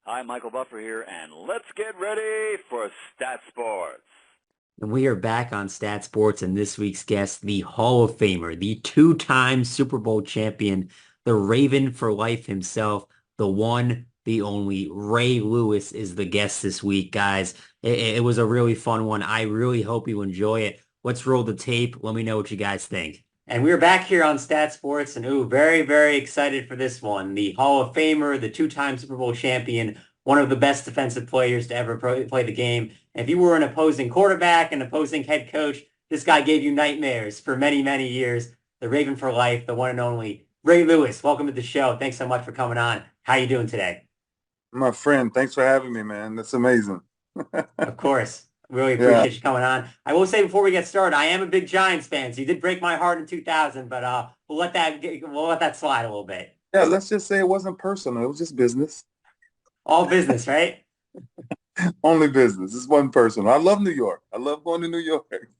Hi, Michael Buffer here, and let's get ready for Stat Sports. And we are back on Stat Sports, and this week's guest, the Hall of Famer, the two-time Super Bowl champion, the Raven for life himself, the one, the only, Ray Lewis is the guest this week, guys. It was a really fun one. I really hope you enjoy it. Let's roll the tape. Let me know what you guys think. And we're back here on Stat Sports, and very, very excited for this one. The Hall of Famer, the two-time Super Bowl champion, one of the best defensive players to ever play the game. If you were an opposing quarterback, an opposing head coach, this guy gave you nightmares for many, many years. The Raven for life, the one and only Ray Lewis. Welcome to the show. Thanks so much for coming on. How you doing today? My friend, thanks for having me, man. That's amazing. Of course. Really Yeah. appreciate you coming on. I will say before we get started, I am a big Giants fan, so you did break my heart in 2000, but we'll let that slide a little bit. Yeah, let's just say it wasn't personal. It was just business. All business, right? Only business. This wasn't personal. I love New York. I love going to New York.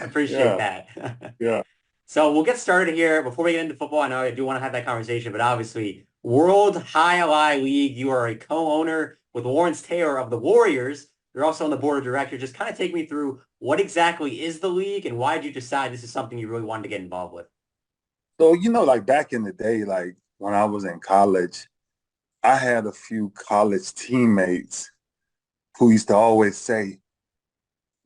Appreciate Yeah, that. yeah. So we'll get started here. Before we get into football, I know I do want to have that conversation, but obviously, World High Ally League, you are a co-owner with Lawrence Taylor of the Warriors. You're also on the board of directors. Just kind of take me through what exactly is the league and why did you decide this is something you really wanted to get involved with? So, like back in the day, like when I was in college, I had a few college teammates who used to always say,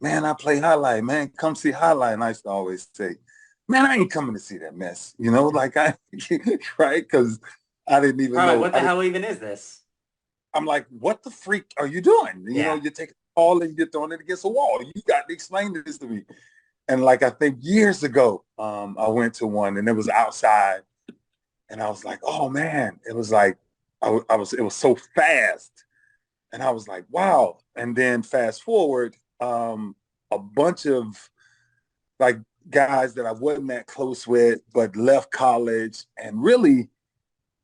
man, I play highlight, man, come see highlight. And I used to always say, man, I ain't coming to see that mess, like right? Because I didn't even All right, know. what the hell even is this? I'm like, what the freak are you doing? Yeah. You're taking a ball and you're throwing it against a wall. You got to explain this to me. And like, I think years ago, I went to one and it was outside and I was like, oh man, it was like, it was so fast. And I was like, wow. And then fast forward, a bunch of like guys that I wasn't that close with, but left college and really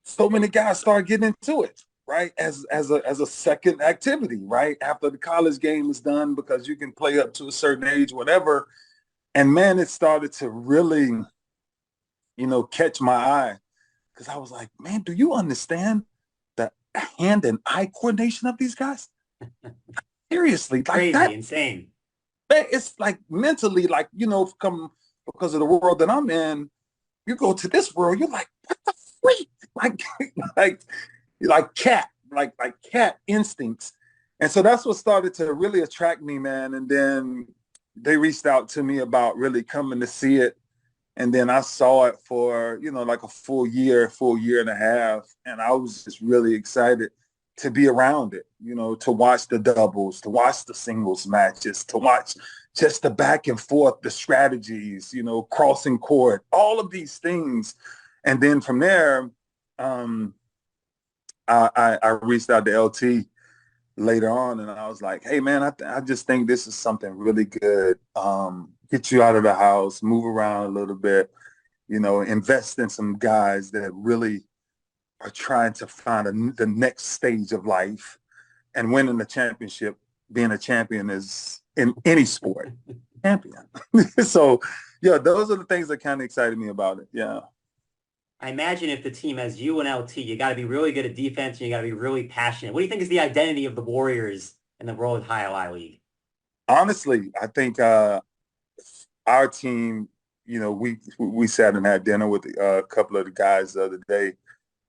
so many guys start getting into it, right? As a second activity, right? After the college game is done, because you can play up to a certain age, whatever. And man, it started to really, catch my eye because I was like, man, do you understand the hand and eye coordination of these guys? Seriously, like Crazy, that, insane. man, it's like mentally, like, come because of the world that I'm in, you go to this world, you're like, what the freak? Like, like like cat instincts. And so that's what started to really attract me, man. And then they reached out to me about really coming to see it. And then I saw it for, like a full year and a half. And I was just really excited to be around it, to watch the doubles, to watch the singles matches, to watch just the back and forth, the strategies, crossing court, all of these things. And then from there, um, I reached out to LT later on and I was like, hey, man, I just think this is something really good. Get you out of the house, move around a little bit, invest in some guys that really are trying to find the next stage of life and winning the championship. Being a champion is in any sport, champion. So, yeah, those are the things that kind of excited me about it. Yeah. I imagine if the team has you and LT, you got to be really good at defense and you got to be really passionate. What do you think is the identity of the Warriors in the World High Ally League? Honestly, I think our team, we sat and had dinner with a couple of the guys the other day,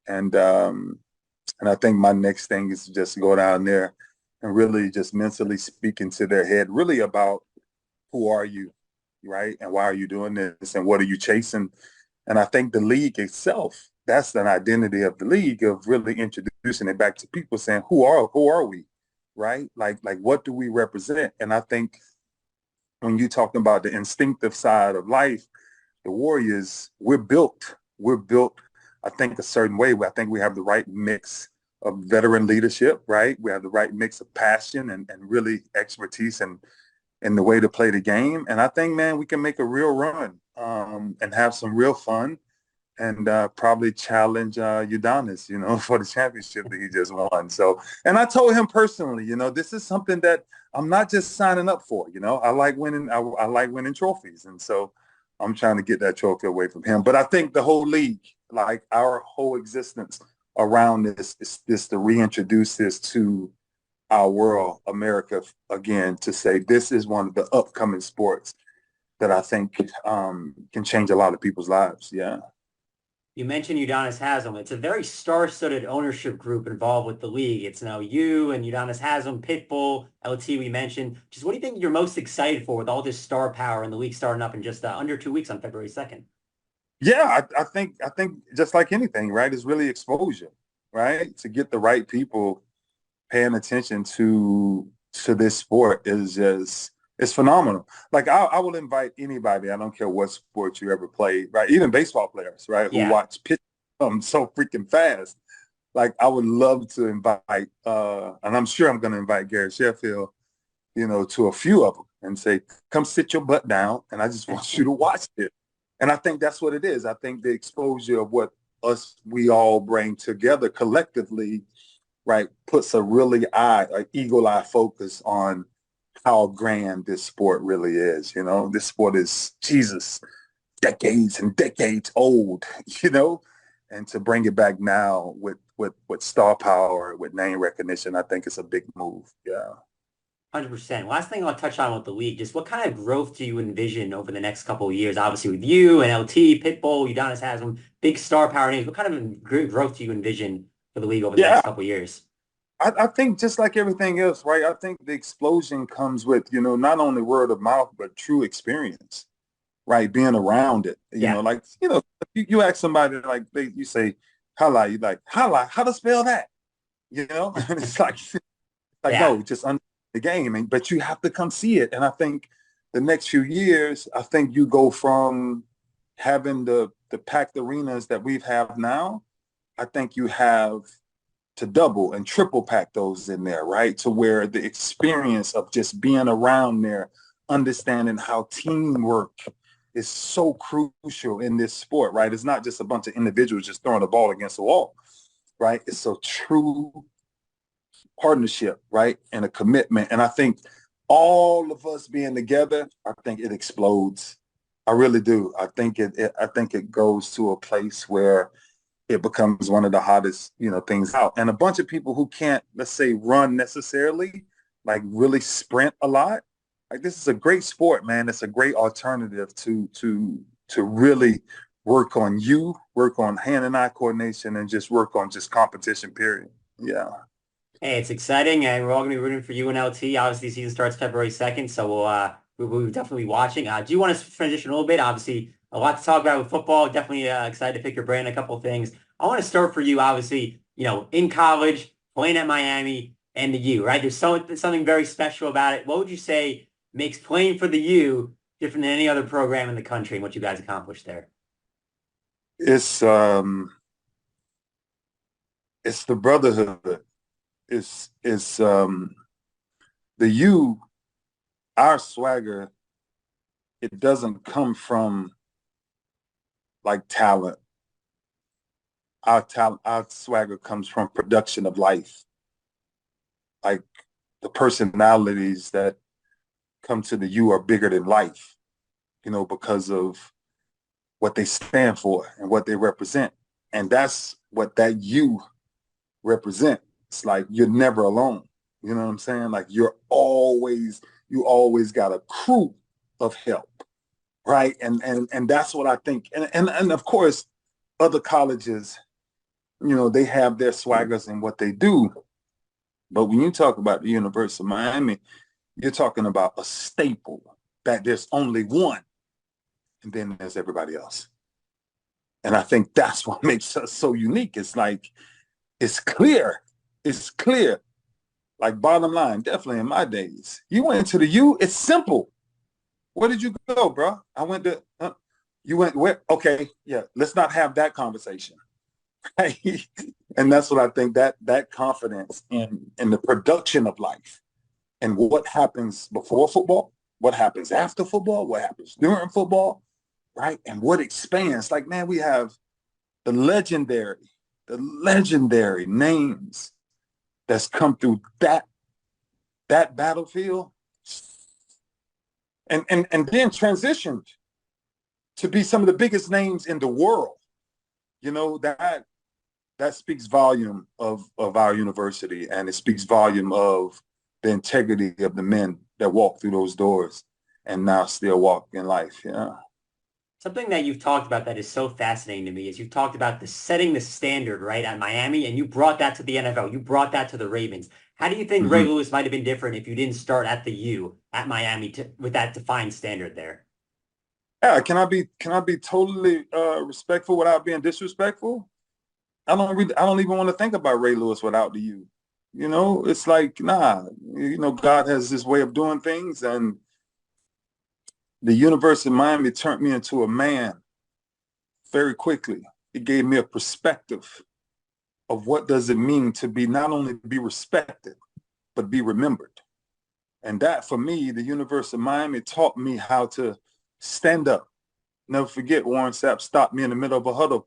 and I think my next thing is to just go down there and really just mentally speak into their head, really about who are you, right, and why are you doing this, and what are you chasing. And I think the league itself, that's an identity of the league, of really introducing it back to people, saying who are we, right? Like what do we represent? And I think when you're talking about the instinctive side of life, the Warriors, we're built, I think, a certain way. I think we have the right mix of veteran leadership, right? We have the right mix of passion and really expertise in the way to play the game. And I think, man, we can make a real run and have some real fun and probably challenge Udonis, for the championship that he just won. So, and I told him personally, this is something that I'm not just signing up for. I like winning. I like winning trophies, and so I'm trying to get that trophy away from him. But I think the whole league, like our whole existence, around this to reintroduce this to our world, America, again, to say this is one of the upcoming sports that I think can change a lot of people's lives. Yeah. You mentioned Udonis Haslem. It's a very star-studded ownership group involved with the league. It's now you and Udonis Haslem, Pitbull, LT we mentioned. Just what do you think you're most excited for with all this star power and the league starting up in just under 2 weeks on February 2nd? Yeah, I think just like anything, right, is really exposure, right? To get the right people paying attention to this sport is just it's phenomenal. Like I will invite anybody, I don't care what sport you ever played, right? Even baseball players, right, who Yeah. watch pitch so freaking fast. Like I would love to invite, and I'm sure I'm going to invite Gary Sheffield, to a few of them and say, come sit your butt down, and I just want you to watch it. And I think that's what it is. I think the exposure of what we all bring together collectively, right, puts a really eagle eye focus on how grand this sport really is. This sport is, Jesus, decades and decades old, and to bring it back now with star power, with name recognition, I think it's a big move. Yeah. 100%. Last thing I'll touch on with the league, just what kind of growth do you envision over the next couple of years? Obviously with you and LT, Pitbull, Udonis Haslem, big star power names. What kind of growth do you envision for the league over the Yeah. next couple of years? I think just like everything else, right? I think the explosion comes with, not only word of mouth, but true experience, right? Being around it, Yeah. you ask somebody like you say, "Hala," you like, "Hala," how to spell that? And it's like Yeah. no, just under the game, but you have to come see it. And I think the next few years, I think you go from having the packed arenas that we have now. I think you have to double and triple pack those in there, right? To where the experience of just being around there, understanding how teamwork is so crucial in this sport, right? It's not just a bunch of individuals just throwing the ball against the wall, right? It's a true partnership, right? And a commitment. And I think all of us being together, I think it explodes. I really do. I think it goes to a place where it becomes one of the hottest, things out. And a bunch of people who can't, let's say, run necessarily, like really sprint a lot. Like this is a great sport, man. It's a great alternative to really work on work on hand-and-eye coordination, and just work on just competition, period. Yeah. Hey, it's exciting, and we're all going to be rooting for you and LT. Obviously, season starts February 2nd, so we'll definitely be watching. Do you want to transition a little bit? Obviously, a lot to talk about with football. Definitely excited to pick your brain on a couple of things. I want to start for you, obviously, in college, playing at Miami, and the U, right? There's something very special about it. What would you say makes playing for the U different than any other program in the country and what you guys accomplished there? It's the brotherhood. It's the U, our swagger, it doesn't come from like talent. Our swagger comes from production of life. Like the personalities that come to the U are bigger than life, because of what they stand for and what they represent. And that's what that U represents. It's like you're never alone. You know what I'm saying? Like you always got a crew of help, right? And that's what I think. And of course, other colleges, they have their swaggers and what they do. But when you talk about the University of Miami, you're talking about a staple that there's only one, and then there's everybody else. And I think that's what makes us so unique. It's like, it's clear. It's clear. Like bottom line, definitely in my days, you went to the U, it's simple. Where did you go, bro? I went to, you went where? Okay, yeah, let's not have that conversation. Right? And that's what I think, that confidence in the production of life and what happens before football, what happens after football, what happens during football, right? And what expands. Like, man, we have the legendary names that's come through that battlefield and then transitioned to be some of the biggest names in the world. that speaks volume of our university, and it speaks volume of the integrity of the men that walk through those doors and now still walk in life. Yeah. Something that you've talked about that is so fascinating to me is you've talked about the setting the standard, right, at Miami, and you brought that to the NFL. You brought that to the Ravens. How do you think Ray Mm-hmm. Lewis might have been different if you didn't start at the U at Miami with that defined standard there? Yeah, can I be totally respectful without being disrespectful? I don't even want to think about Ray Lewis without the U. You know, it's like, nah, you know, God has this way of doing things, and the University of Miami turned me into a man very quickly. It gave me a perspective of what does it mean to be not only be respected, but be remembered. And that, for me, the University of Miami taught me how to stand up. Never forget, Warren Sapp stopped me in the middle of a huddle.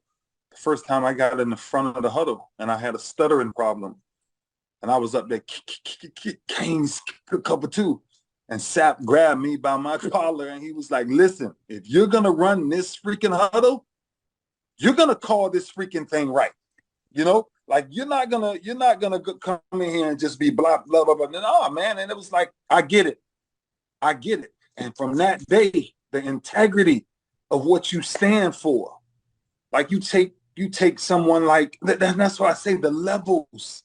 The first time I got in the front of the huddle, and I had a stuttering problem. And I was up there, Canes cover two. And Sapp grabbed me by my collar, and he was like, listen, if you're going to run this freaking huddle, you're going to call this freaking thing right. You know, like you're not gonna come in here and just be blah blah blah blah. No, man. And it was like, I get it. And from that day, the integrity of what you stand for, like you take someone like that's why I say the levels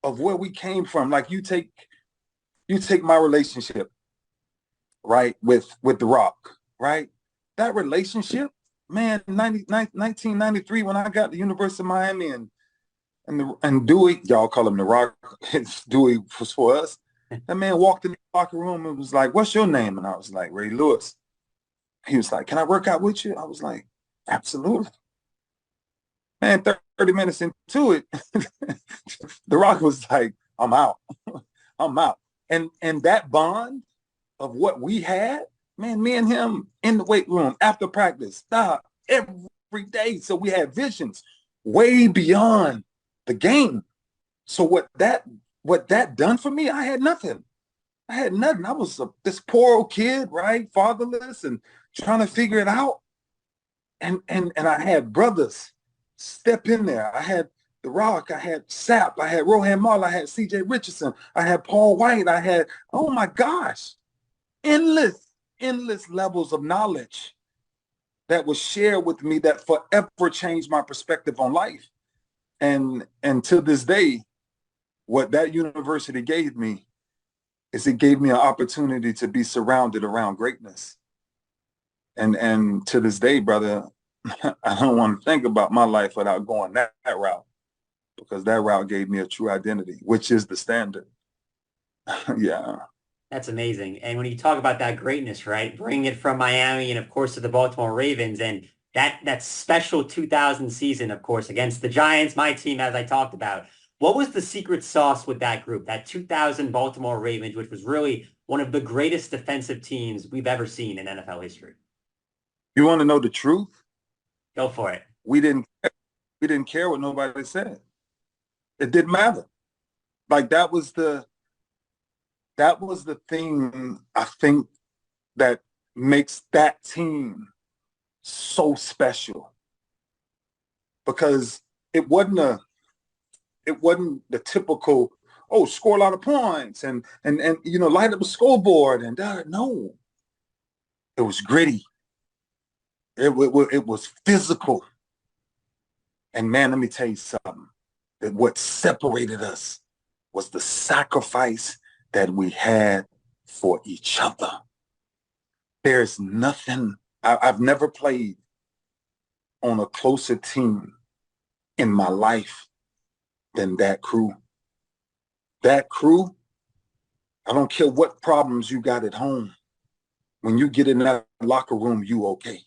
of where we came from. Like you take my relationship, right, with The Rock, right? That relationship, man, 1993 when I got to the University of Miami, and Dewey, y'all call him The Rock, Dewey was for us. That man walked in the locker room and was like, what's your name? And I was like, Ray Lewis. He was like, can I work out with you? I was like, absolutely. Man, 30 minutes into it, The Rock was like, I'm out. I'm out. And that bond of what we had, man, me and him in the weight room after practice, every day. So we had visions way beyond the game. So what that done for me, I had nothing. I was this poor old kid, right? Fatherless and trying to figure it out. And I had brothers step in there. I had The Rock, I had Sapp, I had Rohan Marl, I had CJ Richardson, I had Paul White, I had, oh my gosh, endless levels of knowledge that was shared with me that forever changed my perspective on life. And to this day, what that university gave me is it gave me an opportunity to be surrounded around greatness. And to this day, brother, I don't want to think about my life without going that route, because that route gave me a true identity, which is the standard. Yeah. That's amazing. And when you talk about that greatness, right, bringing it from Miami and, of course, to the Baltimore Ravens and that special 2000 season, of course, against the Giants, my team, as I talked about, what was the secret sauce with that group, that 2000 Baltimore Ravens, which was really one of the greatest defensive teams we've ever seen in NFL history? You want to know the truth? Go for it. We didn't care what nobody said. It didn't matter. Like that was the thing I think that makes that team so special, because it wasn't the typical, oh, score a lot of points and you know, light up a scoreboard and no. It was gritty. It was physical. And man, let me tell you something. That what separated us was the sacrifice that we had for each other. There's nothing, I've never played on a closer team in my life than that crew. That crew, I don't care what problems you got at home. When you get in that locker room, you okay.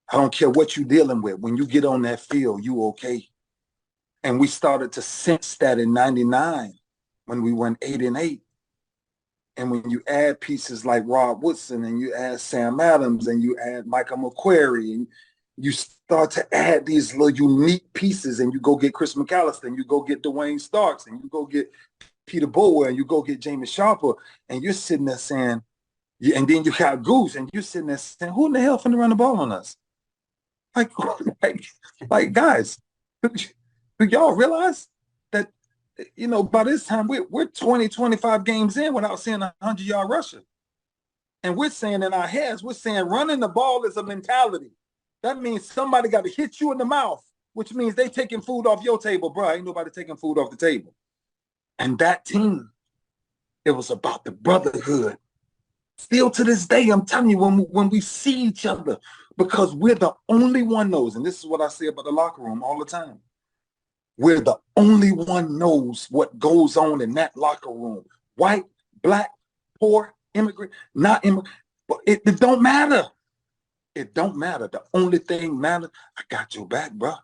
I don't care what you're dealing with. When you get on that field, you okay. And we started to sense that in 99 when we went 8-8. And when you add pieces like Rob Woodson and you add Sam Adams and you add Michael McQuarrie and you start to add these little unique pieces, and you go get Chris McAllister and you go get Dwayne Starks and you go get Peter Bower and you go get James Sharper, and you're sitting there saying, and then you got Goose and you're sitting there saying, who in the hell finna run the ball on us? Like guys, Do y'all realize that, by this time we're 20, 25 games in without seeing a 100-yard rusher? And we're saying in our heads, we're saying running the ball is a mentality. That means somebody got to hit you in the mouth, which means they taking food off your table, bro. Ain't nobody taking food off the table. And that team, it was about the brotherhood. Still to this day, I'm telling you, when we see each other, because we're the only one knows, and this is what I say about the locker room all the time. We're the only one knows what goes on in that locker room. White, black, poor, immigrant, not immigrant. But it don't matter. It don't matter. The only thing matters, I got your back, bro.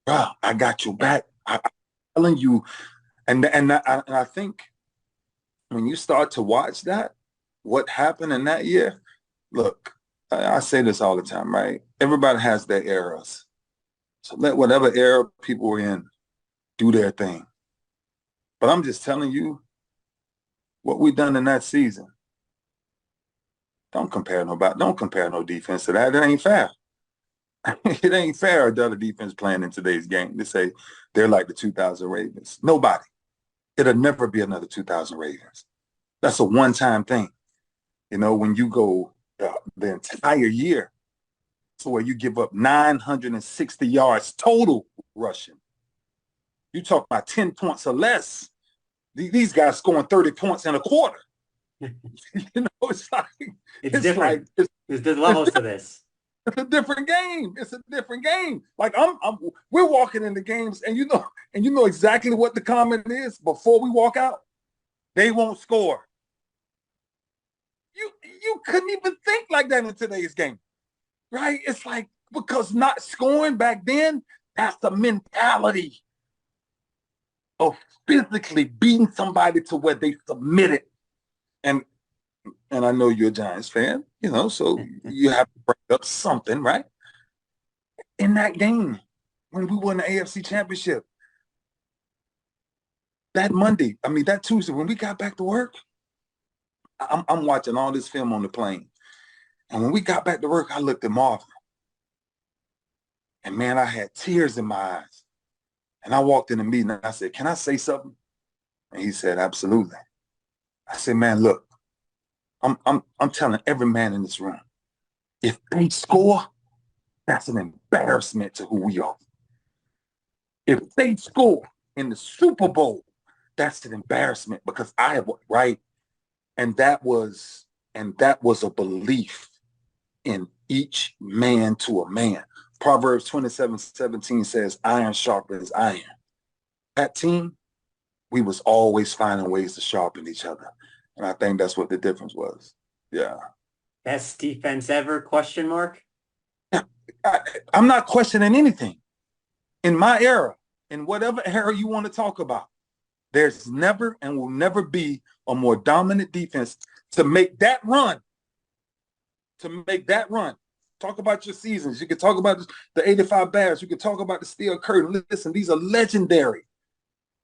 Bro, I got your back. I'm telling you. And I think when you start to watch that, what happened in that year, look, I say this all the time, right? Everybody has their eras. So let whatever era people were in do their thing. But I'm just telling you what we done in that season. Don't compare no defense to that. It ain't fair. It ain't fair the other defense playing in today's game to say they're like the 2000 Ravens. Nobody. It'll never be another 2000 Ravens. That's a one-time thing. When you go the entire year to where you give up 960 yards total rushing. You talk about 10 points or less. These guys scoring 30 points in a quarter. It's like it's different. Like, there's levels to this. It's a different game. It's a different game. Like we're walking into games, and you know exactly what the comment is before we walk out. They won't score. You couldn't even think like that in today's game, right? It's like, because not scoring back then, that's the mentality of physically beating somebody to where they submitted. And I know you're a Giants fan, so you have to bring up something, right? In that game, when we won the AFC Championship, that Tuesday, when we got back to work, I'm watching all this film on the plane. And when we got back to work, I looked at Marvin. And man, I had tears in my eyes. And I walked in the meeting and I said, "Can I say something?" And he said, "Absolutely." I said, "Man, look, I'm telling every man in this room, if they score, that's an embarrassment to who we are. If they score in the Super Bowl, that's an embarrassment because I have right." And that was a belief in each man to a man. Proverbs 27:17 says, "Iron sharpens iron." That team, we was always finding ways to sharpen each other. And I think that's what the difference was. Yeah. Best defense ever, question mark? Yeah. I'm not questioning anything. In my era, in whatever era you want to talk about, there's never and will never be a more dominant defense to make that run. Talk about your seasons. You can talk about the 85 Bears. You can talk about the Steel Curtain. Listen, these are legendary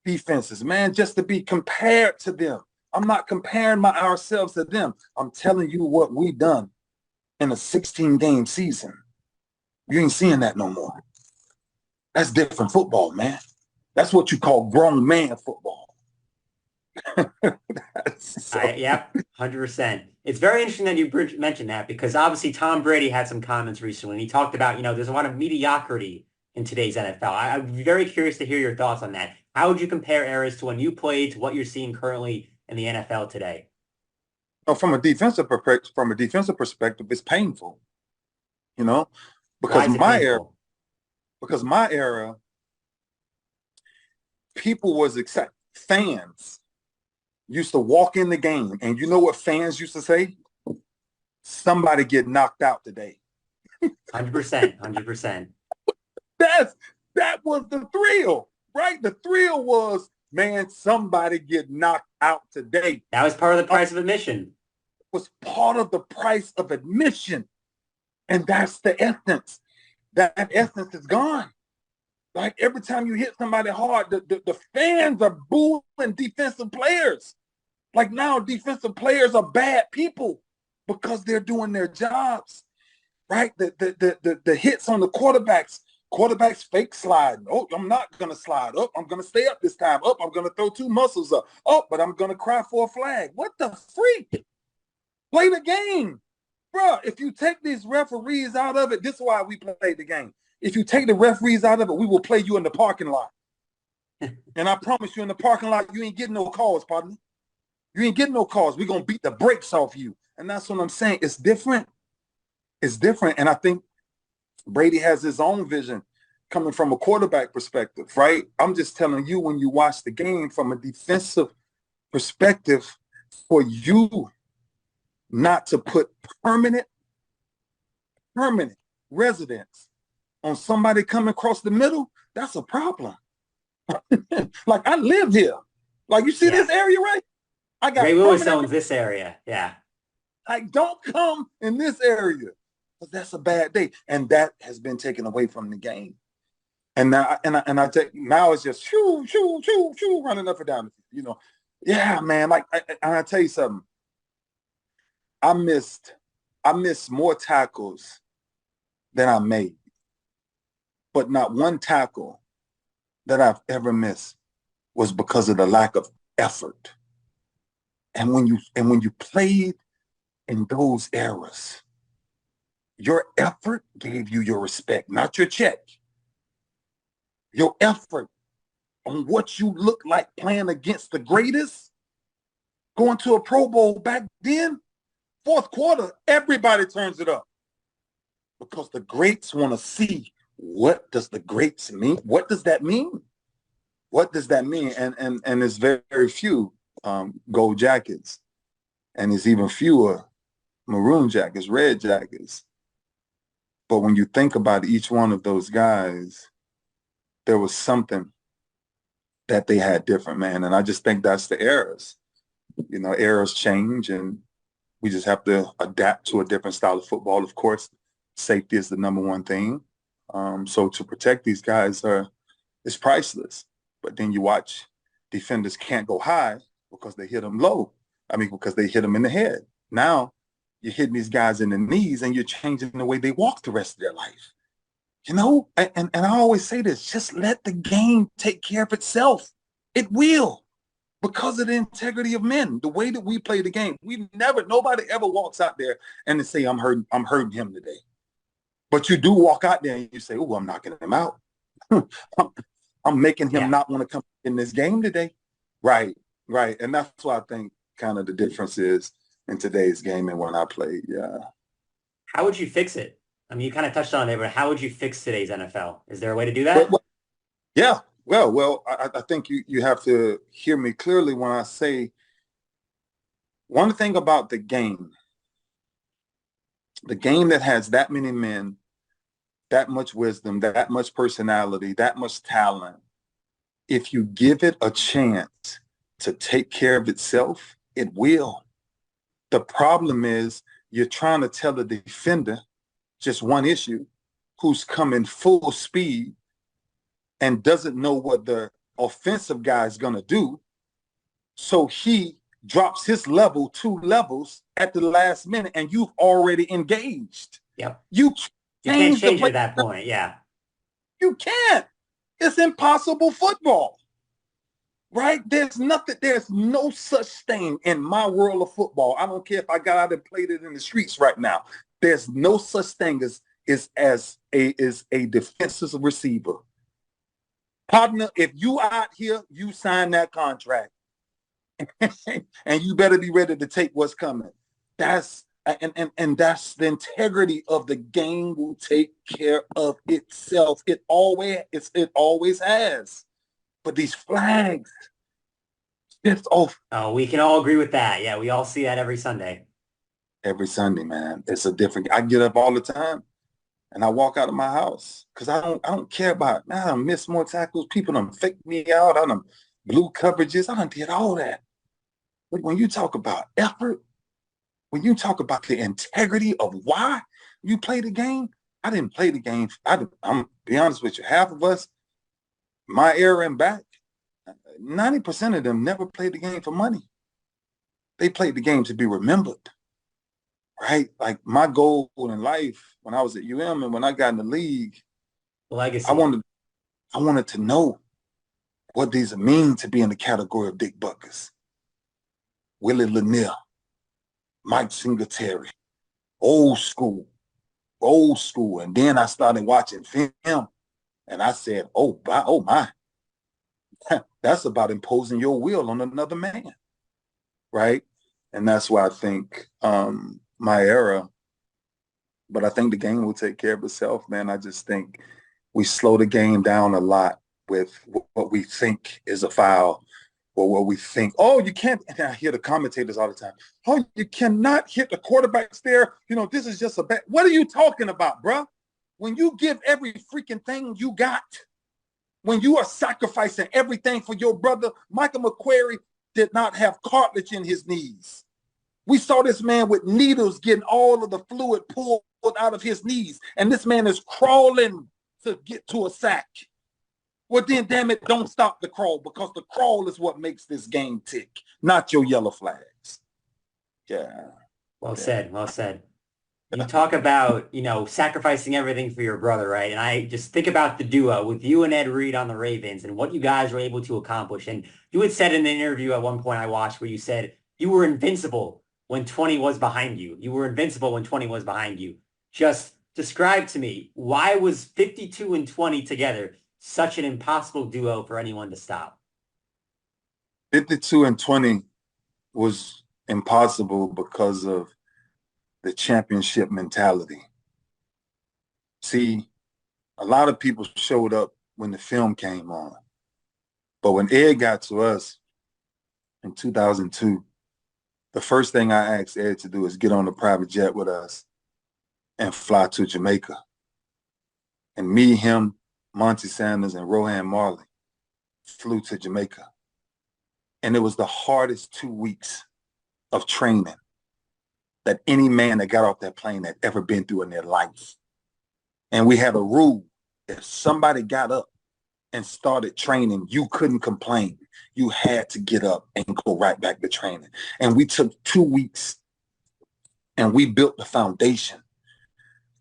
defenses, man, just to be compared to them. I'm not comparing ourselves to them. I'm telling you what we done in a 16-game season. You ain't seeing that no more. That's different football, man. That's what you call grown man football. Yep, 100%. It's very interesting that you mentioned that because obviously Tom Brady had some comments recently. And he talked about, there's a lot of mediocrity in today's NFL. I'm very curious to hear your thoughts on that. How would you compare eras to when you played to what you're seeing currently in the NFL today? From a defensive perspective, it's painful, because my era, people was except fans used to walk in the game, and you know what fans used to say? Somebody get knocked out today. 100%. That was the thrill, right? The thrill was, man, somebody get knocked out today. That was part of the price of admission. It was part of the price of admission. And that's the essence. That essence is gone. Like every time you hit somebody hard, the fans are booing defensive players. Like now, defensive players are bad people because they're doing their jobs, right? The hits on the quarterbacks Quarterbacks fake sliding. Oh, I'm not going to slide. Oh, I'm going to stay up this time. Oh, I'm going to throw two muscles up. Oh, but I'm going to cry for a flag. What the freak? Play the game. Bro, if you take these referees out of it, this is why we play the game. If you take the referees out of it, we will play you in the parking lot. And I promise you, in the parking lot, you ain't getting no calls, partner. You ain't getting no calls. We're going to beat the brakes off you. And that's what I'm saying. It's different. It's different. And I think Brady has his own vision coming from a quarterback perspective, right? I'm just telling you, when you watch the game from a defensive perspective, for you not to put permanent residence on somebody coming across the middle, that's a problem. Like, I live here. Like, you see this area, right? I got Ray Lewis owns this area. Yeah. Like, don't come in this area, because that's a bad day. And that has been taken away from the game. And now, I take, now it's just shoo, shoo, shoo, shoo, running up and down. You know, yeah, man. Like, I tell you something. I missed more tackles than I made, but not one tackle that I've ever missed was because of the lack of effort. And when you played in those eras, your effort gave you your respect, not your check. Your effort on what you look like playing against the greatest, going to a Pro Bowl back then, fourth quarter, everybody turns it up. Because the greats want to see, what does the greats mean? What does that mean? What does that mean? And there's very, very few gold jackets. And there's even fewer maroon jackets, red jackets. But when you think about each one of those guys, there was something that they had different, man. And I just think that's the eras. You know, eras change, and we just have to adapt to a different style of football. Of course, safety is the number one thing. So to protect these guys is priceless. But then you watch defenders can't go high because they hit them low. I mean, because they hit them in the head. Now you're hitting these guys in the knees, and you're changing the way they walk the rest of their life. You know, and I always say this, just let the game take care of itself. It will, because of the integrity of men, the way that we play the game. Nobody ever walks out there and they say, I'm hurting him today. But you do walk out there and you say, oh, I'm knocking him out. I'm making him not want to come in this game today. Right. And that's what I think kind of the difference is in today's game and when I played. Yeah. How would you fix it? I mean, you kind of touched on it, but how would you fix today's NFL? Is there a way to do that? Yeah. Well, I think you have to hear me clearly when I say one thing about the game that has that many men, that much wisdom, that much personality, that much talent, if you give it a chance to take care of itself, it will. The problem is you're trying to tell a defender just one issue who's coming full speed and doesn't know what the offensive guy is going to do. So he drops his level 2 levels at the last minute, and you've already engaged. Yep. You can't change it at that point. Yeah. You can't. It's impossible football. Right? There's no such thing in my world of football. I don't care if I got out and played it in the streets right now. There's no such thing as a defensive receiver. Partner, if you out here, you sign that contract. And you better be ready to take what's coming. That's that's the integrity of the game will take care of itself. It always has. But these flags, it's off. Oh, we can all agree with that. Yeah, we all see that every Sunday. Every Sunday, man. It's a different. I get up all the time, and I walk out of my house because I don't care about. Man, I done missed more tackles. People done faked me out. I done blew coverages. I done did all that. But when you talk about effort, when you talk about the integrity of why you play the game, I didn't play the game. I'm be honest with you. Half of us, my era and back, 90% of them never played the game for money. They played the game to be remembered, right? Like my goal in life when I was at UM and when I got in the league, Legacy. I wanted to know what these mean to be in the category of Dick Buckers, Willie Lanier, Mike Singletary, old school. And then I started watching film, and I said, oh my, that's about imposing your will on another man, right? And that's why I think my era, but I think the game will take care of itself, man. I just think we slow the game down a lot with what we think is a foul, or what we think, oh, you can't, and I hear the commentators all the time, oh, you cannot hit the quarterbacks there. You know, this is just a bad. What are you talking about, bruh? When you give every freaking thing you got, when you are sacrificing everything for your brother, Michael McQuarrie did not have cartilage in his knees. We saw this man with needles getting all of the fluid pulled out of his knees, and this man is crawling to get to a sack. Well, then, damn it, don't stop the crawl, because the crawl is what makes this game tick, not your yellow flags. Yeah. Well said. Well said. You talk about, sacrificing everything for your brother, right? And I just think about the duo with you and Ed Reed on the Ravens and what you guys were able to accomplish. And you had said in an interview at one point I watched where you said you were invincible when 20 was behind you. You were invincible when 20 was behind you. Just describe to me, why was 52 and 20 together such an impossible duo for anyone to stop? 52 and 20 was impossible because of the championship mentality. See, a lot of people showed up when the film came on. But when Ed got to us in 2002, the first thing I asked Ed to do is get on a private jet with us and fly to Jamaica. And me, him, Monty Sanders, and Rohan Marley flew to Jamaica. And it was the hardest 2 weeks of training that any man that got off that plane had ever been through in their life. And we had a rule: if somebody got up and started training, you couldn't complain. You had to get up and go right back to training. And we took 2 weeks and we built the foundation.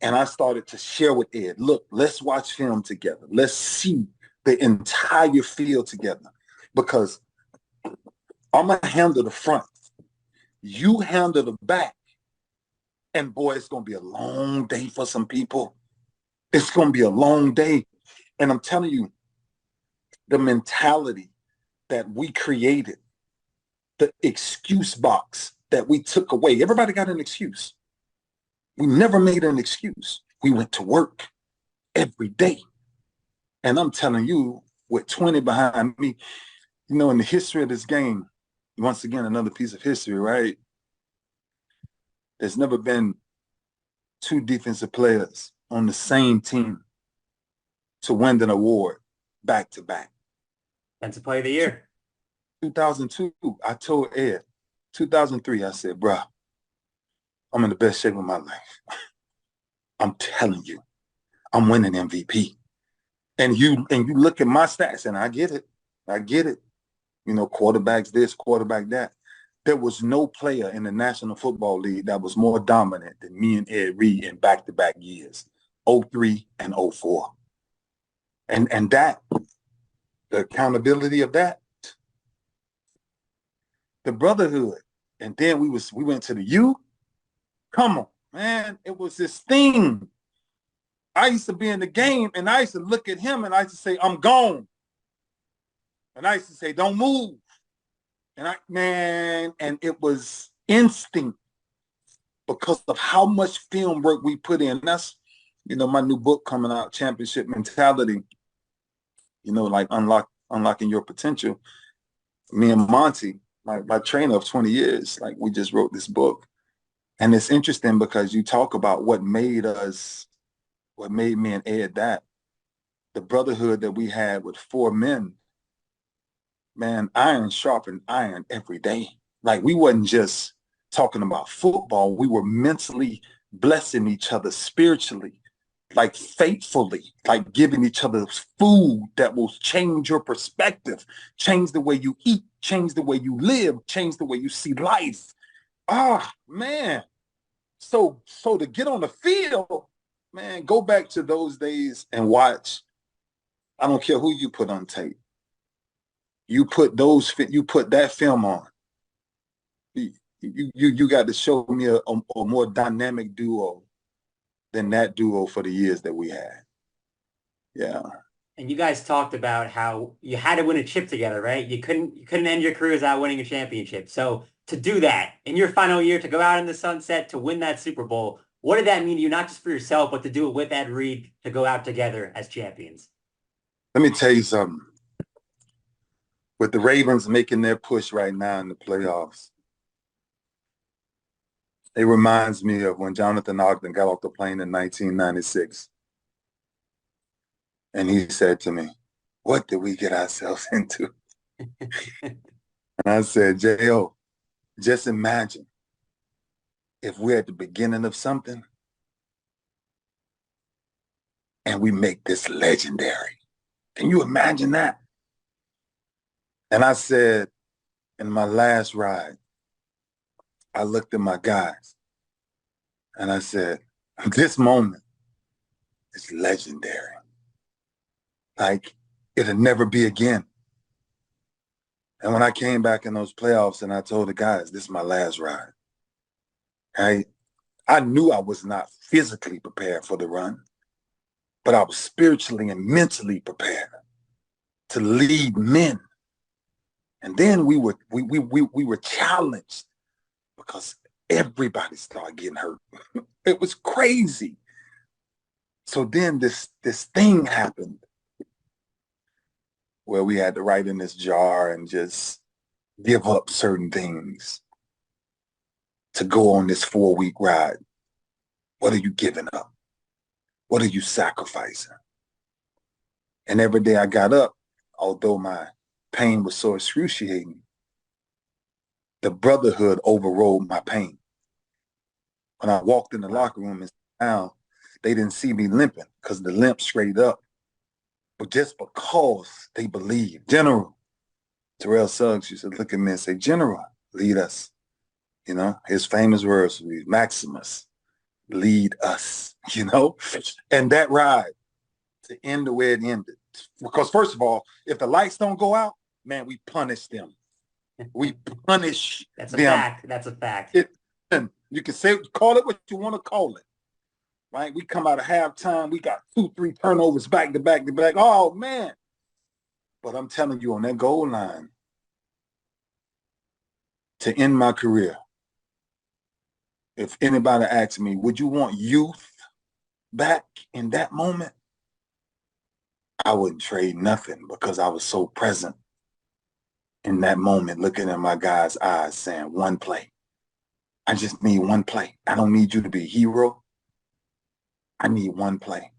And I started to share with Ed, look, let's watch film together. Let's see the entire field together, because I'm going to handle the front. You handle the back. And boy, it's going to be a long day for some people. It's going to be a long day. And I'm telling you, the mentality that we created, the excuse box that we took away. Everybody got an excuse. We never made an excuse. We went to work every day. And I'm telling you, with 20 behind me, in the history of this game, once again, another piece of history, right? There's never been two defensive players on the same team to win an award back to back. Defensive Player of the Year. 2002, I told Ed. 2003, I said, bro, I'm in the best shape of my life. I'm telling you, I'm winning MVP. And you look at my stats, and I get it. Quarterbacks this, quarterback that. There was no player in the National Football League that was more dominant than me and Ed Reed in back-to-back years, 03 and 04. And that, the accountability of that, the brotherhood. And then we went to the U. Come on, man. It was this thing. I used to be in the game, and I used to look at him, and I used to say, I'm gone. And I used to say, don't move. And it was instinct because of how much film work we put in. That's, my new book coming out, Championship Mentality, like unlocking your potential. Me and Monty, my trainer of 20 years, like we just wrote this book. And it's interesting because you talk about what made me and Ed that. The brotherhood that we had with four men. Man, iron sharpened iron every day. Like, we wasn't just talking about football. We were mentally blessing each other spiritually, like faithfully, like giving each other food that will change your perspective, change the way you eat, change the way you live, change the way you see life. Ah, man. So to get on the field, Man, go back to those days and watch. I don't care who you put on tape. You put that film on. You got to show me a more dynamic duo than that duo for the years that we had. Yeah. And you guys talked about how you had to win a chip together, right? You couldn't end your career without winning a championship. So to do that in your final year, to go out in the sunset, to win that Super Bowl, what did that mean to you, not just for yourself, but to do it with Ed Reed, to go out together as champions? Let me tell you something. With the Ravens making their push right now in the playoffs, it reminds me of when Jonathan Ogden got off the plane in 1996. And he said to me, "What did we get ourselves into?" And I said, J.O., just imagine if we're at the beginning of something and we make this legendary. Can you imagine that? And I said, in my last ride, I looked at my guys and I said, this moment is legendary. Like, it'll never be again. And when I came back in those playoffs and I told the guys, this is my last ride, right? I knew I was not physically prepared for the run, but I was spiritually and mentally prepared to lead men. And then we were challenged because everybody started getting hurt. It was crazy. So then this thing happened where we had to write in this jar and just give up certain things to go on this 4-week ride. What are you giving up? What are you sacrificing? And every day I got up, although my pain was so excruciating, the brotherhood overrode my pain. When I walked in the locker room and sat down, they didn't see me limping because the limp straight up. But just because they believed. General, Terrell Suggs used to look at me and say, General, lead us. You know, his famous words would be, Maximus, lead us, you know? And that ride to end the way it ended. Because first of all, if the lights don't go out, man, we punish them. We punish That's a them. fact. That's a fact. You can say, call it what you want to call it. Right? We come out of halftime, we got 2-3 turnovers back to back to back. Oh, man. But I'm telling you, on that goal line, to end my career, if anybody asks me, would you want youth back in that moment? I wouldn't trade nothing because I was so present in that moment, looking in my guys' eyes, saying, one play. I just need one play. I don't need you to be a hero. I need one play.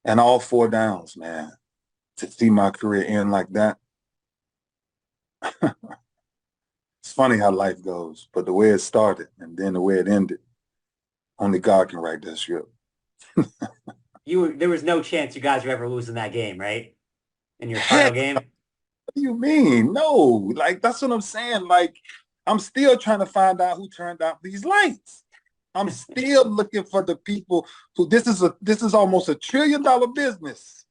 And all 4 downs, man, to see my career end like that. It's funny how life goes, but the way it started and then the way it ended, only God can write that script. There was no chance you guys were ever losing that game, right? In your final game? What do you mean? No, like, that's what I'm saying. Like, I'm still trying to find out who turned out these lights. I'm still looking for the people who, this is almost $1 trillion business.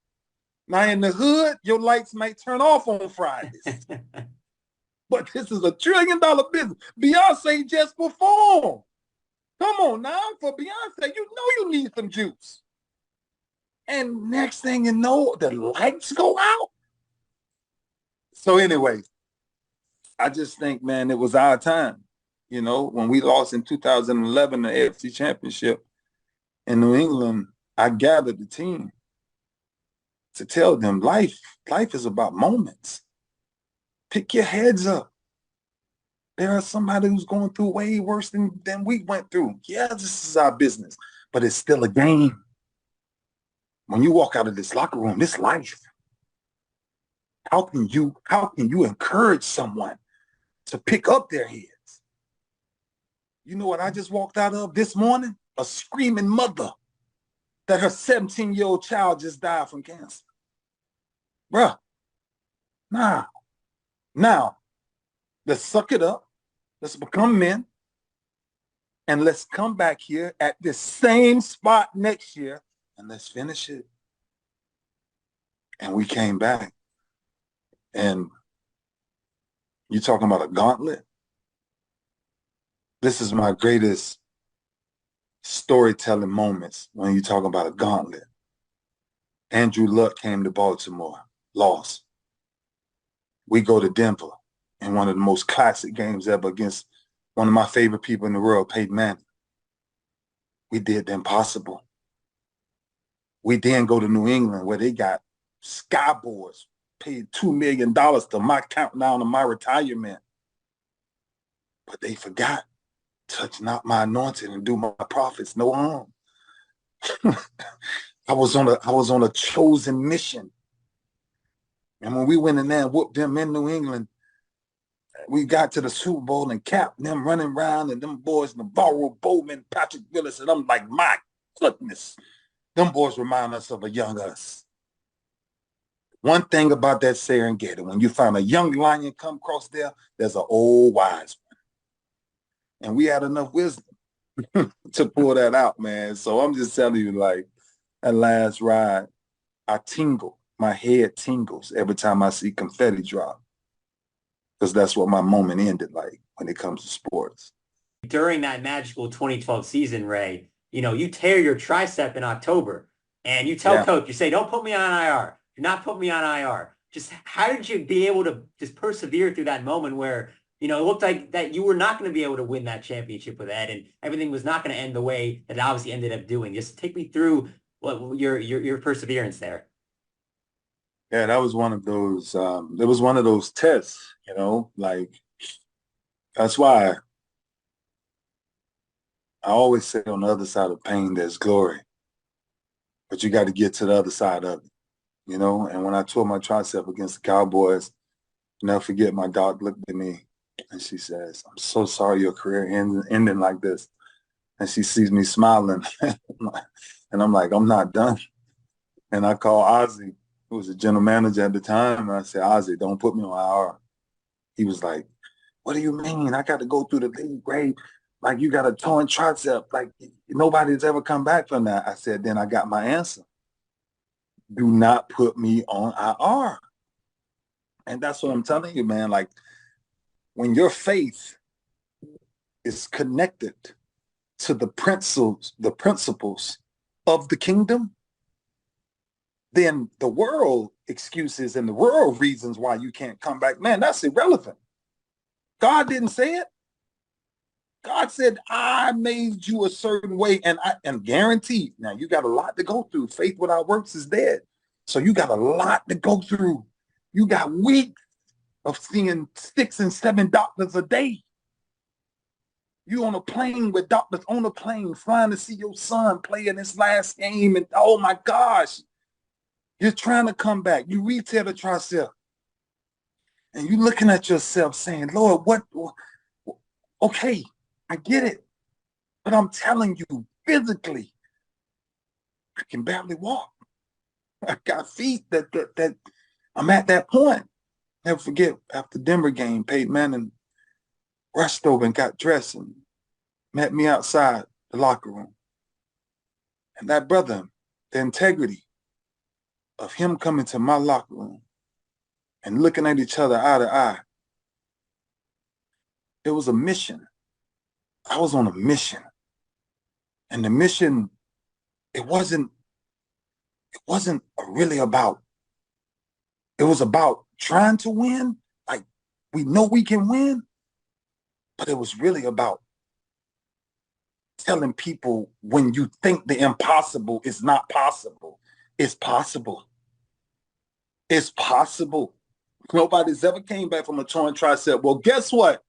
Now in the hood, your lights might turn off on Fridays. But this is $1 trillion business. Beyonce just performed. Come on now, for Beyonce, you know you need some juice. And next thing you know, the lights go out. So anyway, I just think, man, it was our time. You know, when we lost in 2011, the AFC Championship in New England, I gathered the team to tell them life is about moments. Pick your heads up. There is somebody who's going through way worse than we went through. Yeah, this is our business, but it's still a game. When you walk out of this locker room, this life, how can you encourage someone to pick up their heads? You know what I just walked out of this morning? A screaming mother that her 17-year-old child just died from cancer. Bruh, now, let's suck it up. Let's become men. And let's come back here at this same spot next year and let's finish it. And we came back. And you're talking about a gauntlet? This is my greatest storytelling moments when you talk about a gauntlet. Andrew Luck came to Baltimore, lost. We go to Denver in one of the most classic games ever against one of my favorite people in the world, Peyton Manning. We did the impossible. We then go to New England where they got skyboards, paid $2 million to my countdown of my retirement. But they forgot, touch not my anointing and do my prophets no harm. I was on a chosen mission. And when we went in there and whooped them in New England, we got to the Super Bowl and capped them running around and them boys, Navarro Bowman, Patrick Willis, and I'm like, my goodness, them boys remind us of a young us. One thing about that Serengeti, when you find a young lion come across there, there's an old wise one. And we had enough wisdom to pull that out, man. So I'm just telling you, like, that last ride, I tingle. My head tingles every time I see confetti drop. Because that's what my moment ended like when it comes to sports. During that magical 2012 season, Ray, you tear your tricep in October and you tell coach, you say, don't put me on IR. Do not put me on IR. Just how did you be able to just persevere through that moment where, it looked like that you were not going to be able to win that championship with Ed and everything was not going to end the way that it obviously ended up doing. Just take me through your perseverance there. Yeah, that was one of those, it was one of those tests, like, that's why I always say on the other side of pain, there's glory, but you got to get to the other side of it, and when I tore my tricep against the Cowboys, I'll never forget my doc looked at me and she says, I'm so sorry your career ending like this. And she sees me smiling and I'm like, I'm not done. And I call Ozzie, who was the general manager at the time. And I said, Ozzie, don't put me on IR. He was like, what do you mean? I got to go through the league grade. Like, you got a torn tricep. Like, nobody's ever come back from that. I said, then I got my answer. Do not put me on IR. And that's what I'm telling you, man. Like, when your faith is connected to the principles of the kingdom, then the world excuses and the world reasons why you can't come back, man, that's irrelevant. God didn't say it. God said, I made you a certain way and guaranteed. Now, you got a lot to go through. Faith without works is dead. So you got a lot to go through. You got weeks of seeing 6 and 7 doctors a day. You on a plane with doctors on a plane flying to see your son play in his last game. And oh my gosh, you're trying to come back. You re-tear the tricep. And you're looking at yourself saying, Lord, what? Okay, I get it. But I'm telling you, physically, I can barely walk. I got feet that I'm at that point. Never forget, after Denver game, Peyton Manning rushed over and got dressed and met me outside the locker room. And that brother, the integrity of him coming to my locker room and looking at each other eye to eye, it was a mission. I was on a mission. And the mission, it wasn't really about, it was about trying to win. Like, we know we can win, but it was really about telling people when you think the impossible is not possible, it's possible. It's possible. Nobody's ever came back from a torn tricep. Well, guess what?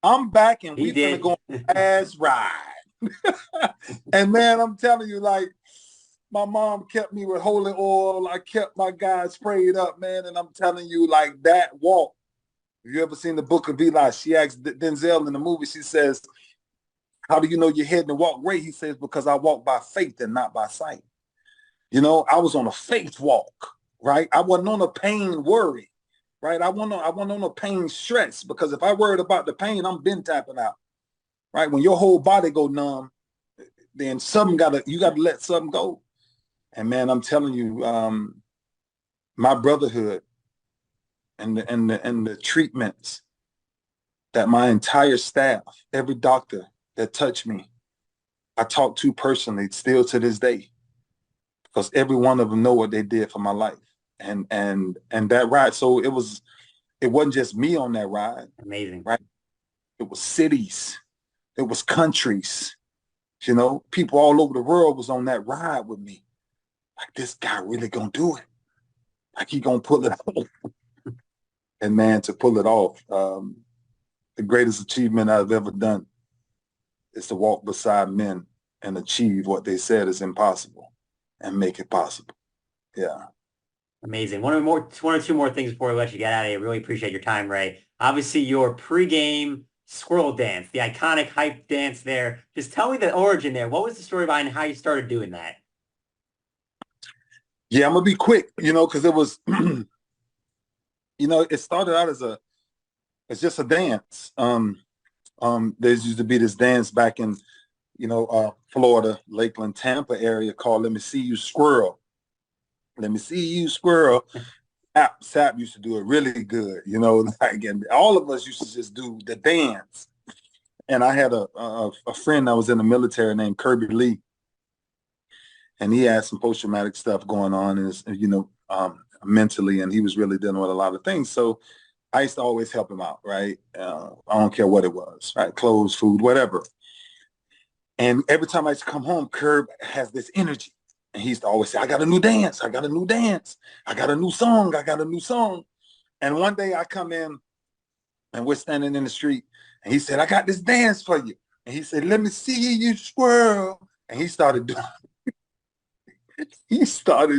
I'm back and we finna go on a ass ride. And man, I'm telling you, like, my mom kept me with holy oil. I kept my guys prayed up, man. And I'm telling you, like, that walk. Have you ever seen the Book of Eli? She asked Denzel in the movie, she says, how do you know you're heading to walk great? He says, because I walk by faith and not by sight. I was on a faith walk, right? I wasn't on a pain worry, right? I wasn't on a pain stress, because if I worried about the pain, I'm been tapping out, right? When your whole body go numb, then you gotta let something go. And man, I'm telling you, my brotherhood and the treatments that my entire staff, every doctor that touched me, I talk to personally still to this day, because every one of them know what they did for my life. And that ride, so it wasn't just me on that ride. Amazing. Right? It was cities, it was countries, you know, people all over the world was on that ride with me. Like, this guy really gonna do it. Like, he gonna pull it off. And man, to pull it off, the greatest achievement I've ever done is to walk beside men and achieve what they said is impossible and make it possible. Yeah. Amazing. One or two more things before we let you get out of here. Really appreciate your time, Ray. Obviously, your pregame squirrel dance, the iconic hype dance there. Just tell me the origin there. What was the story behind how you started doing that? Yeah, I'm gonna be quick, you know, because it was, you know, it started out as just a dance. There used to be this dance back in, you know, Florida, Lakeland, Tampa area called "Let Me See You Squirrel." Let me see you squirrel. Sap used to do it really good, you know. Like, and all of us used to just do the dance. And I had a friend that was in the military named Kirby Lee, and he had some post-traumatic stuff going on, and you know, mentally, and he was really dealing with a lot of things. So I used to always help him out, right? I don't care what it was, right? Clothes, food, whatever. And every time I used to come home, Curb has this energy. And he used to always say, I got a new dance. I got a new dance. I got a new song. I got a new song. And one day I come in and we're standing in the street, and he said, I got this dance for you. And he said, let me see you squirrel. And he started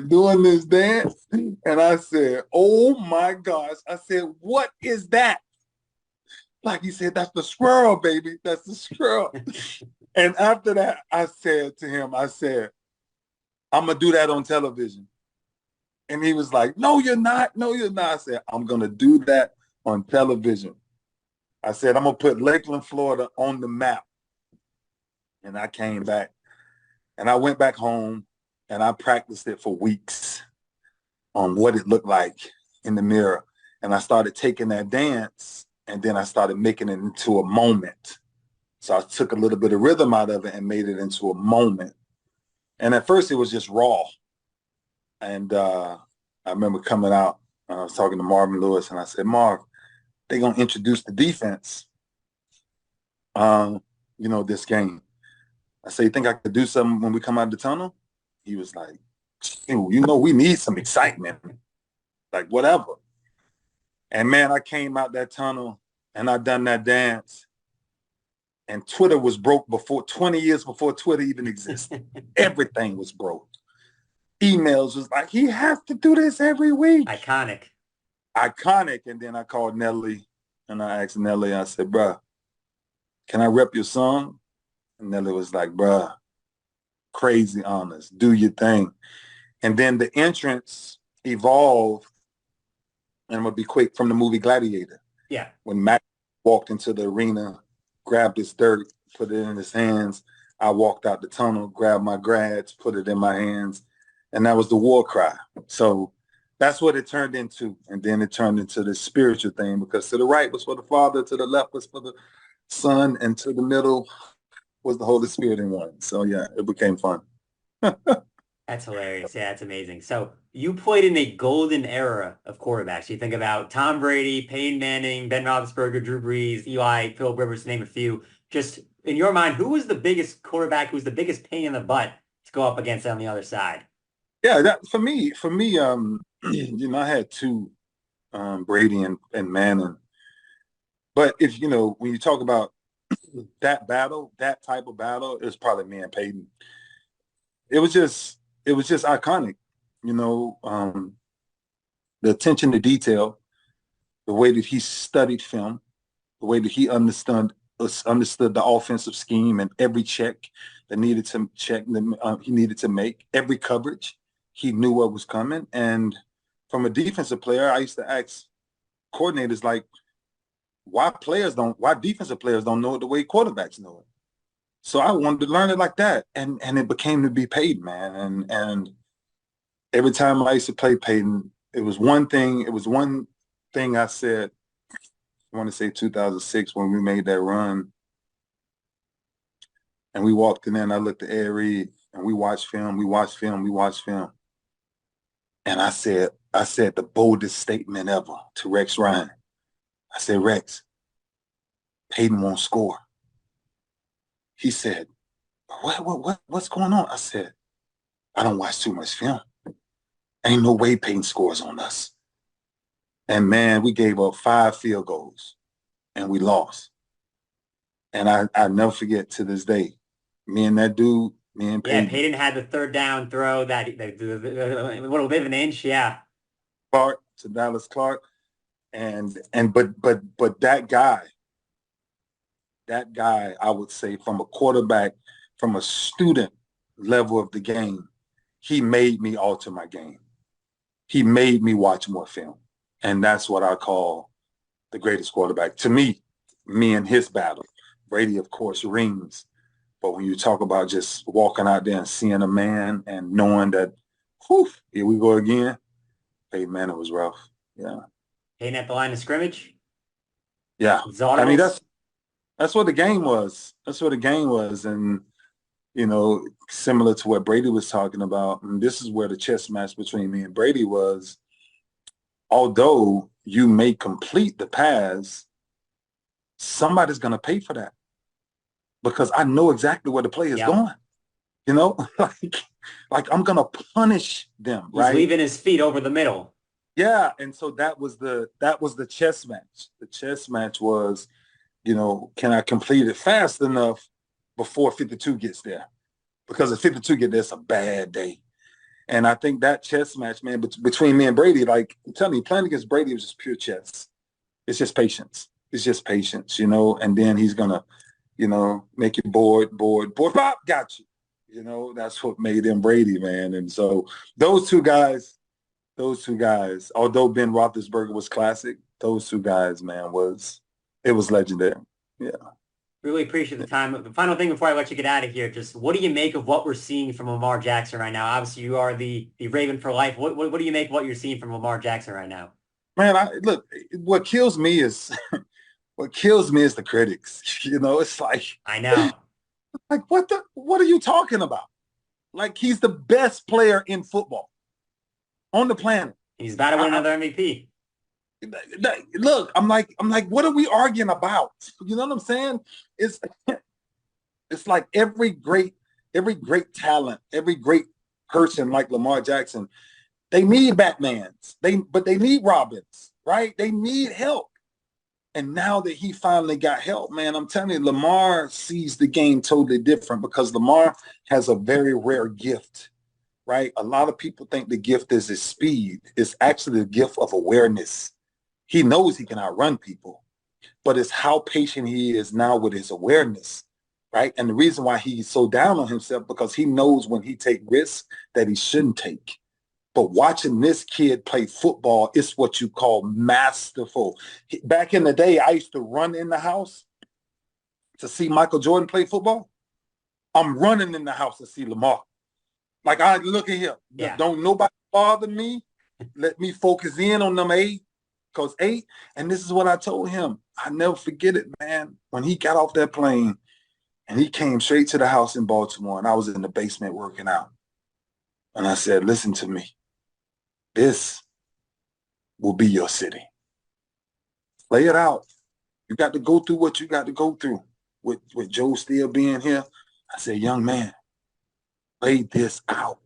doing this dance. And I said, oh my gosh. I said, what is that? Like, he said, that's the squirrel, baby. That's the squirrel. And after that, I said to him, I said, I'm going to do that on television. And he was like, no, you're not. No, you're not. I said, I'm going to do that on television. I said, I'm going to put Lakeland, Florida on the map. And I came back and I went back home and I practiced it for weeks on what it looked like in the mirror. And I started taking that dance and then I started making it into a moment. So I took a little bit of rhythm out of it and made it into a moment. And at first it was just raw. And I remember coming out, I was talking to Marvin Lewis, and I said, Marv, they're going to introduce the defense, you know, this game. I said, you think I could do something when we come out of the tunnel? He was like, you know, we need some excitement, like whatever. And man, I came out that tunnel and I done that dance. And Twitter was broke 20 years before Twitter even existed. Everything was broke. Emails was like, he has to do this every week. Iconic. And then I called Nelly and I asked Nelly, I said, bruh, can I rep your song? And Nelly was like, bruh, crazy honest, do your thing. And then the entrance evolved, and I'm gonna be quick, from the movie Gladiator. Yeah. When Mac walked into the arena, grabbed his dirt, put it in his hands. I walked out the tunnel, grabbed my grads, put it in my hands, and that was the war cry. So that's what it turned into. And then it turned into this spiritual thing, because to the right was for the Father, to the left was for the Son, and to the middle was the Holy Spirit in one. So yeah, it became fun. That's hilarious. Yeah, that's amazing. So you played in a golden era of quarterbacks. You think about Tom Brady, Peyton Manning, Ben Roethlisberger, Drew Brees, Eli, Philip Rivers, to name a few. Just in your mind, who was the biggest quarterback? Who was the biggest pain in the butt to go up against on the other side? Yeah, that for me, you know, I had two, Brady and Manning. But if you know, when you talk about that battle, that type of battle, it was probably me and Peyton. It was just iconic, you know, the attention to detail, the way that he studied film, the way that he understood the offensive scheme, and every check that needed to check, he needed to make, every coverage, he knew what was coming. And from a defensive player, I used to ask coordinators, like, why defensive players don't know it the way quarterbacks know it. So I wanted to learn it like that. And it became to be Peyton, man. And every time I used to play Peyton, it was one thing I said, I want to say 2006 when we made that run. And we walked in there and I looked at Ed Reed and we watched film. And I said the boldest statement ever to Rex Ryan. I said, Rex, Peyton won't score. He said, what's going on? I said, I don't watch too much film. Ain't no way Peyton scores on us. And man, we gave up 5 field goals and we lost. And I never forget to this day, me and Peyton. Yeah, Peyton had the third down throw that a little bit of an inch, yeah. Clark to Dallas Clark. But that guy, I would say from a quarterback, from a student level of the game, he made me alter my game. He made me watch more film. And that's what I call the greatest quarterback. To me and his battle. Brady, of course, rings. But when you talk about just walking out there and seeing a man and knowing that, whew, here we go again, hey, man, it was rough. Yeah. Peyton at the line of scrimmage? Yeah. I mean, that's what the game was. That's what the game was. And, similar to what Brady was talking about, and this is where the chess match between me and Brady was, although you may complete the pass, somebody's going to pay for that because I know exactly where the play is going. Like I'm going to punish them, right? He's leaving his feet over the middle. Yeah, and so that was the chess match. The chess match was, can I complete it fast enough before 52 gets there? Because if 52 gets there, it's a bad day. And I think that chess match, man, between me and Brady, like I'm telling you, playing against Brady was just pure chess. It's just patience. And then he's gonna, make you bored, pop, got you. That's what made him Brady, man. And so those two guys, although Ben Roethlisberger was classic, those two guys, man, it was legendary. Yeah. Really appreciate the time. The final thing before I let you get out of here, just what do you make of what we're seeing from Lamar Jackson right now? Obviously, you are the Raven for life. What do you make of what you're seeing from Lamar Jackson right now? Man, look, what kills me is the critics. It's like, I know. Like, what are you talking about? Like, he's the best player in football on the planet. He's about to win another MVP. Look, I'm like, what are we arguing about? You know what I'm saying? It's like every great talent, every great person like Lamar Jackson, they need Batmans. But they need Robins, right? They need help. And now that he finally got help, man, I'm telling you, Lamar sees the game totally different because Lamar has a very rare gift, right? A lot of people think the gift is his speed. It's actually the gift of awareness. He knows he can outrun people, but it's how patient he is now with his awareness, right? And the reason why he's so down on himself because he knows when he take risks that he shouldn't take. But watching this kid play football is what you call masterful. Back in the day, I used to run in the house to see Michael Jordan play football. I'm running in the house to see Lamar. Like, I look at him. Yeah. Don't nobody bother me. Let me focus in on them 8. Because 8, and this is what I told him. I never forget it, man. When he got off that plane and he came straight to the house in Baltimore and I was in the basement working out. And I said, listen to me. This will be your city. Play it out. You got to go through what you got to go through. With Joe still being here, I said, young man, play this out.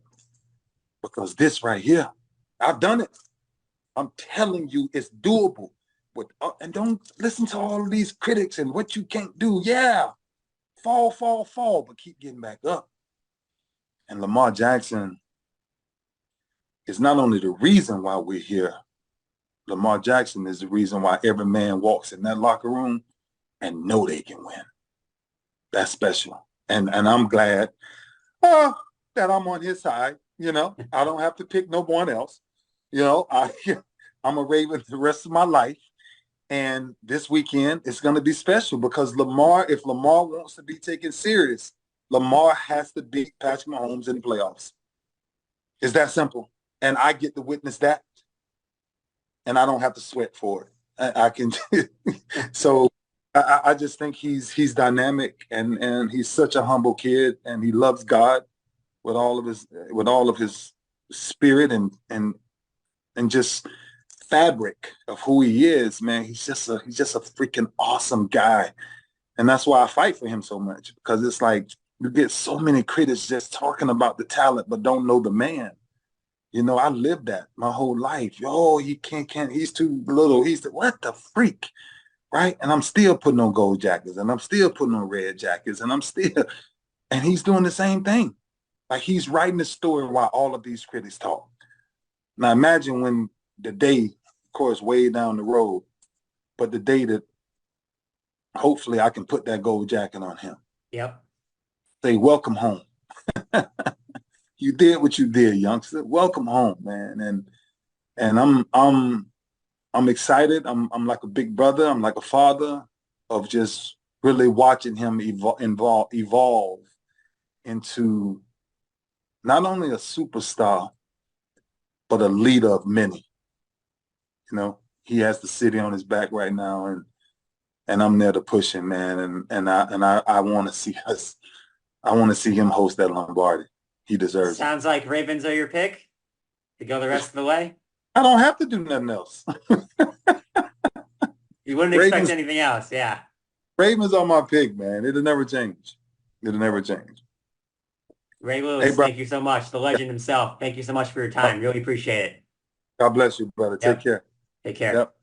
Because this right here, I've done it. I'm telling you, it's doable. And don't listen to all of these critics and what you can't do. Yeah, fall, but keep getting back up. And Lamar Jackson is not only the reason why we're here. Lamar Jackson is the reason why every man walks in that locker room and know they can win. That's special. And I'm glad that I'm on his side. I don't have to pick no one else. I'm a Raven the rest of my life. And this weekend, it's going to be special because Lamar, if Lamar wants to be taken serious, Lamar has to beat Patrick Mahomes in the playoffs. It's that simple. And I get to witness that. And I don't have to sweat for it. I can. So I just think he's dynamic and he's such a humble kid and he loves God with all of his spirit and just fabric of who he is, man. He's just a freaking awesome guy. And that's why I fight for him so much, because it's like you get so many critics just talking about the talent but don't know the man. You know, I lived that my whole life. Oh, he can't, he's too little. What the freak, right? And I'm still putting on gold jackets and I'm still putting on red jackets and and he's doing the same thing. Like he's writing the story while all of these critics talk. Now imagine when the day, of course, way down the road, but the day that hopefully I can put that gold jacket on him. Yep. Say, welcome home. You did what you did, youngster. Welcome home, man. And I'm excited. I'm like a big brother. I'm like a father of just really watching him evolve into not only a superstar, but a leader of many. You know, he has the city on his back right now, and I'm there to push him, man. And I want to see us. I want to see him host that Lombardi. He deserves it. Sounds like Ravens are your pick to go the rest of the way. I don't have to do nothing else. You wouldn't expect anything else, yeah. Ravens are my pick, man. It'll never change. It'll never change. Ray Lewis, thank you so much. The legend himself. Thank you so much for your time. Really appreciate it. God bless you, brother. Take care. Take care. Yep.